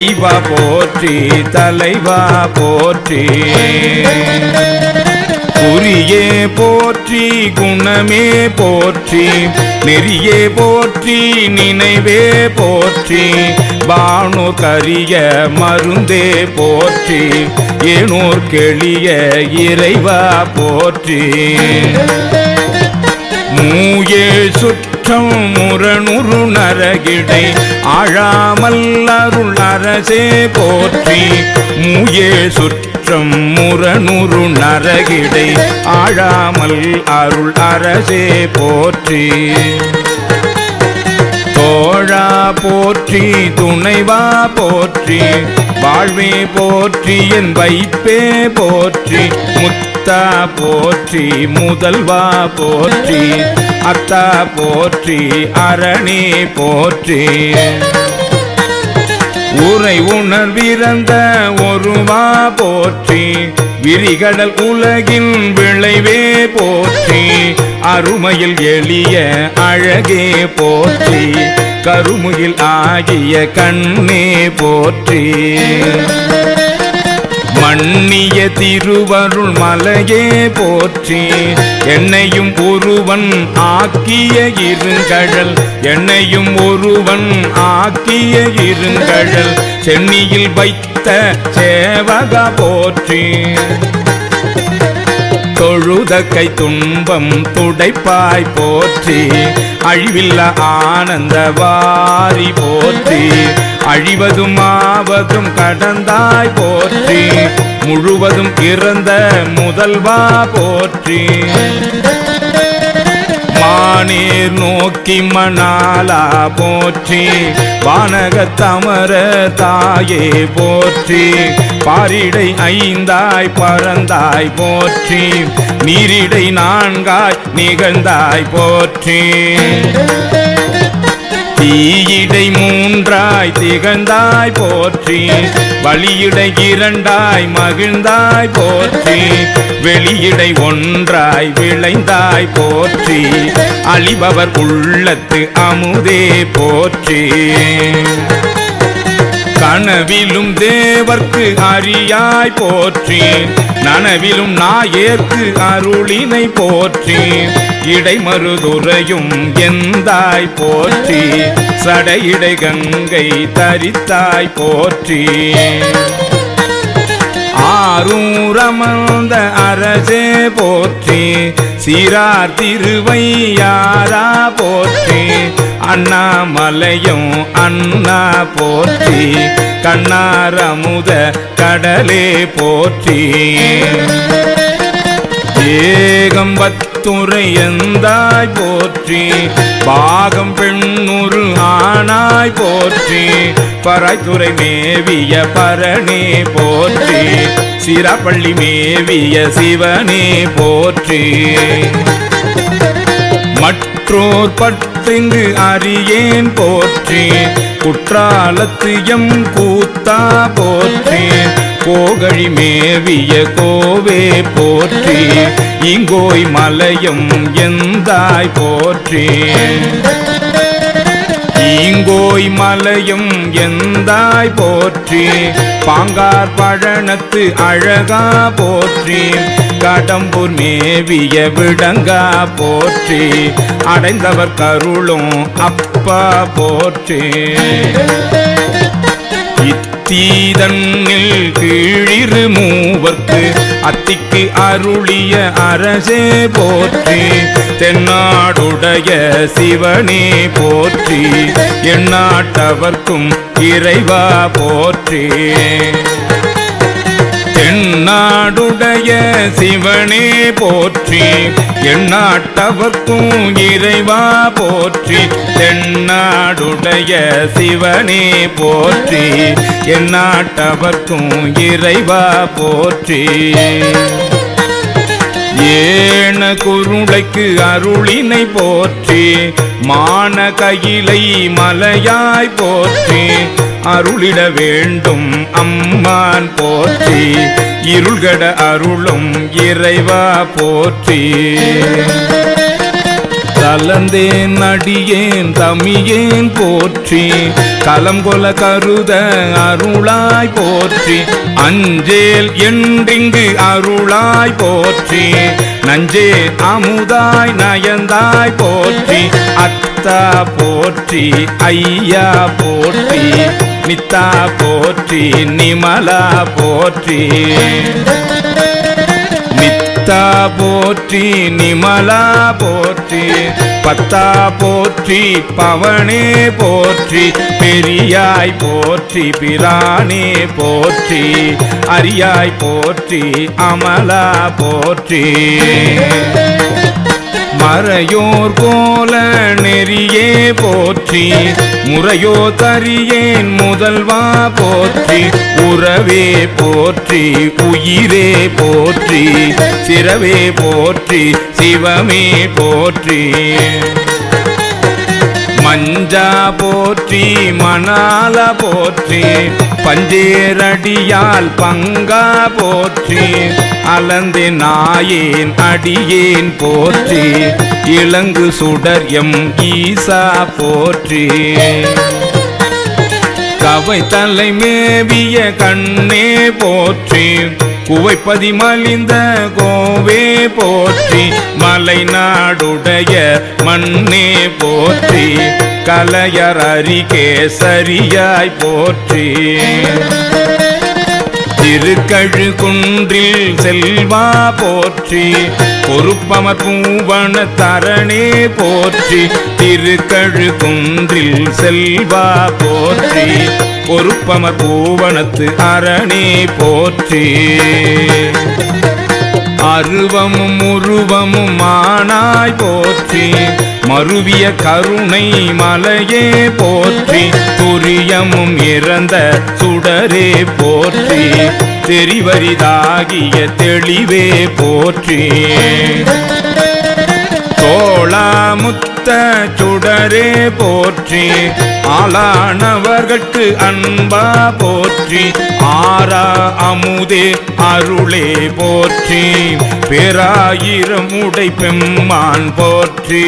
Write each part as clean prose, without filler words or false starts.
இவா போற்றி தலைவா போற்றி குறியே போற்றி குணமே போற்றி நெறியே போற்றி நினைவே போற்றி வானோர் கரிய மருந்தே போற்றி ஏனோர் கெளிய இறைவா போற்றி மூயே சுற்றம் முரணுரு நரகிடை ஆழாமல் அருள் அரசே போற்றி மூயே சுற்றம் முரணுரு நரகிடை ஆழாமல் அருள் அரசே போற்றி தோழா போற்றி துணைவா போற்றி வாழ்வே போற்றி என் வைப்பே போற்றி முத்தா போற்றி முதல்வா போற்றி அத்தா போற்றி அரணே போற்றி உரை உணர்விறந்த ஒருவா போற்றி விரிகடல் உலகின் விளைவே போற்றி அருமையில் எளிய அழகே போற்றி கருமுகில் ஆகிய கண்ணே போற்றி மன்னிய திருவருள் மலையே போற்றி என்னையும் ஒருவன் ஆக்கிய இருங்கடல் என்னையும் ஒருவன் ஆக்கிய இருங்கடல் சென்னியில் வைத்த சேவக போற்றி தொழுத கை துன்பம் துடைப்பாய் போற்றி அழிவில்ல ஆனந்த வாரி போற்றி அழிவதும் ஆவதும் கடந்தாய் போற்றி முழுவதும் இறந்த முதல்வா போற்றி மானீர் நோக்கி மணாலா போற்றி வானகத்தமர தாயே போற்றி பாரிடை ஐந்தாய் பறந்தாய் போற்றி நீரிடை நான்காய் நிகழ்ந்தாய் போற்றி தீயிடை மூன்றாய் திகழ்ந்தாய் போற்றி வழியிடை இரண்டாய் மகிழ்ந்தாய் போற்றி வெளியிடை ஒன்றாய் விளைந்தாய் போற்றி அழிபவர் உள்ளத்து அமுதே போற்றி கனவிலும் தேவர்க்கு அறியாய் போற்றி நனவிலும் நாயேற்கு அருளினை போற்றி இடைமருதுரையும் எந்தாய் போற்றி சடையிடை கங்கை தரித்தாய் போற்றி ஆரூரமர்ந்த அரசே போற்றி சீரார் திருவையாரா போற்றி அண்ணாமலையும் அண்ணா போற்றி கண்ணாரமுத கடலே போற்றி ஏகம்பத்துரை எந்தாய் போற்றி பாகம் பெண்ணுரு ஆனாய் போற்றி பராய்த்துறை மேவிய பரணே போற்றி சிராப்பள்ளி மேவிய சிவனே போற்றி மற்றோர் பற்றிங்கு அறியேன் போற்றி குற்றாலத்து எம் கூத்தா போற்றி கோகழி மேவிய கோவே போற்றி இங்கோய் மலையும் எந்தாய் போற்றி ஈங்கோய் மலையும் எந்தாய் போற்றி பாங்கார் பழனத்து அழகா போற்றி கடம்பூர் மேவிய விடங்கா போற்றி அடைந்தவர் கருளும் அப்பா போற்றி தீதன்னில் கீழிரு மூவர்க்கு அத்திக்கு அருளிய அரசே போற்றி தென்னாடுடைய சிவனே போற்றி எந்நாட்டவர்க்கும் இறைவா போற்றி தென்னாடுடைய சிவனே போற்றி எந்நாட்டவர்க்கும் இறைவா போற்றி தென்னாடுடைய சிவனே போற்றி எந்நாட்டவர்க்கும் இறைவா போற்றி ஏன குருளைக்கு அருளினை போற்றி மான கையிலை மலையாய் போற்றி அருளிட வேண்டும் அம்மான் போற்றி இருள்கட அருளும் இறைவா போற்றி தளர்ந்தேன் அடியேன் தமியேன் போற்றி கலங்கொல கருத அருளாய் போற்றி அஞ்சேல் என்றிங்கு அருளாய் போற்றி நஞ்சே அமுதாய் நயந்தாய் போற்றி அத்தா போற்றி ஐயா போற்றி நித்தா போற்றி நிமலா போற்றி நித்தா போற்றி நிமலா போற்றி பத்தா போற்றி பவனே போற்றி பெரியாய் போற்றி பிரானே போற்றி அரியாய் போற்றி அமலா போற்றி மறையோர் கோல நெறியே போற்றி முறையோ தரியேன் முதல்வா போற்றி உறவே போற்றி உயிரே போற்றி சிறவே போற்றி சிவமே போற்றி மஞ்சா போற்றி மணால போற்றி பஞ்சேரடியால் பங்கா போற்றி அலந்து நாயேன் அடியேன் போற்றி இளங்கு சுடர் எம் ஈசா போற்றி கவை தலை மேவிய கண்ணே போற்றி குவைப்பதி மலிந்த கோவே போற்றி மலை நாடுடைய மண்ணே போற்றி கலையர் அரிகேசரியாய் போற்றி திருக்கழுகுன்றில் செல்வா போற்றி பொறுப்பமர் பூவன தரணே போற்றி திருக்கழுகுன்றில் செல்வா போற்றி பொறுப்பமர் பூவனத்து அரணே போற்றி அருவமும் உருவமும் ஆனாய் போற்றி மருவிய கருணை மலையே போற்றி துரியமும் இறந்த சுடரே போற்றி தெரிவரிதாகிய தெளிவே போற்றி தோளாமுத்த சுடரே போற்றி ஆளானவர்கட்கு அன்பா போற்றி ஆரா அமுதே அருளே போற்றி பேராயிரம் உடை பெம்மான் போற்றி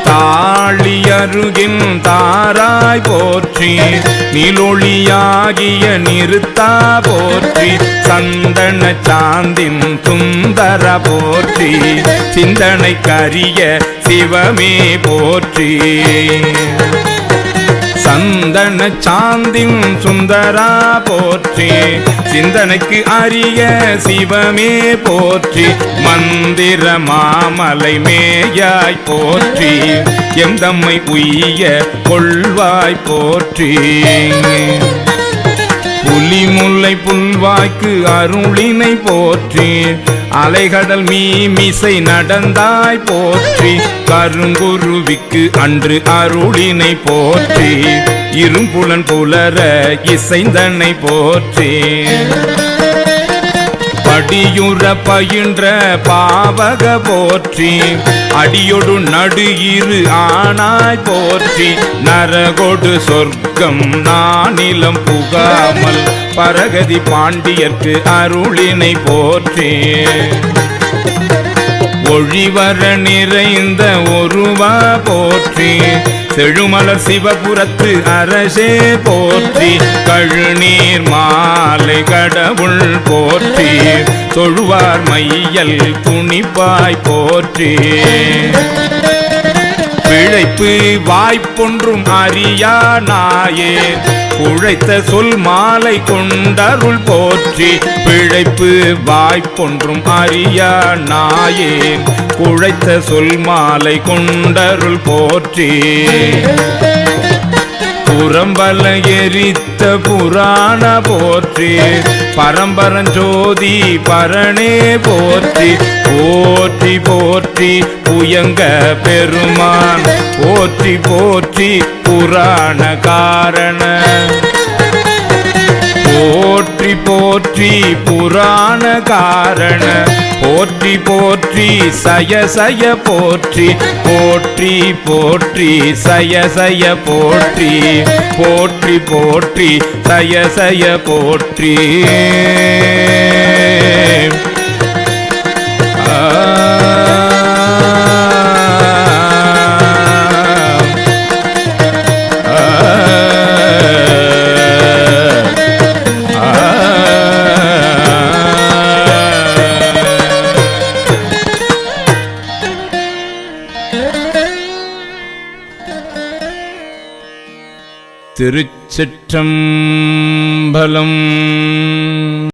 தாளி அருகின் தாராய் போற்றி நிலொளியாகிய நிறுத்தா போற்றி சந்தன சாந்தின் சுந்தர போற்றி சிந்தனை கரிய சிவமே போற்றி சந்தன சாந்தின் சுந்தரா போற்றி சிந்தனைக்கு அரிய சிவமே போற்றி மந்திர மாமலை மேயாய் போற்றி எம் தம்மை உய்ய கொள்வாய் போற்றி புலிமுல்லை புல்வாய்க்கு அருளினை போற்றி அலைகடல் மீமிசை நடந்தாய் போற்றி கருங்குருவிக்கு அன்று அருளினை போற்றி இரும்புலன் புலர இசைந்தனை போற்றி படியுற பயின்ற பாவக போற்றி அடியொடு நடு இரு ஆனாய் போற்றி நரகொடு சொர்க்கம் நானிலம் புகாமல் பரகதி பாண்டியர்க்கு அருளினை போற்றி ஒழிவர நிறைந்த ஒருவா போற்றி செழுமலர் சிவபுரத்து அரசே போற்றி கழுநீர் மாலை கடவுள் போற்றி தொழுவார் மையல் துணிப்பாய் போற்றி பிழைப்பு வாய்ப்பொன்றும் அறியா நாயே உழைத்த சொல் மாலை கொண்டருள் போற்றி பிழைப்பு வாய்ப்பொன்றும் அறியா நாயேன் உழைத்த சொல் மாலை கொண்டருள் போற்றி புறம்பல எரித்த புராண போற்றி பரம்பரஞ்சோதி பரணே போற்றி போற்றி போற்றி புயங்க பெருமான் போற்றி போற்றி புராண காரண போற்றி போற்றி புராண காரண போற்றி போற்றி சய சய போற்றி போற்றி போற்றி சய சய போற்றி போற்றி போற்றி சய சய போற்றி ஆ திருச்சிற்றம்பலம்.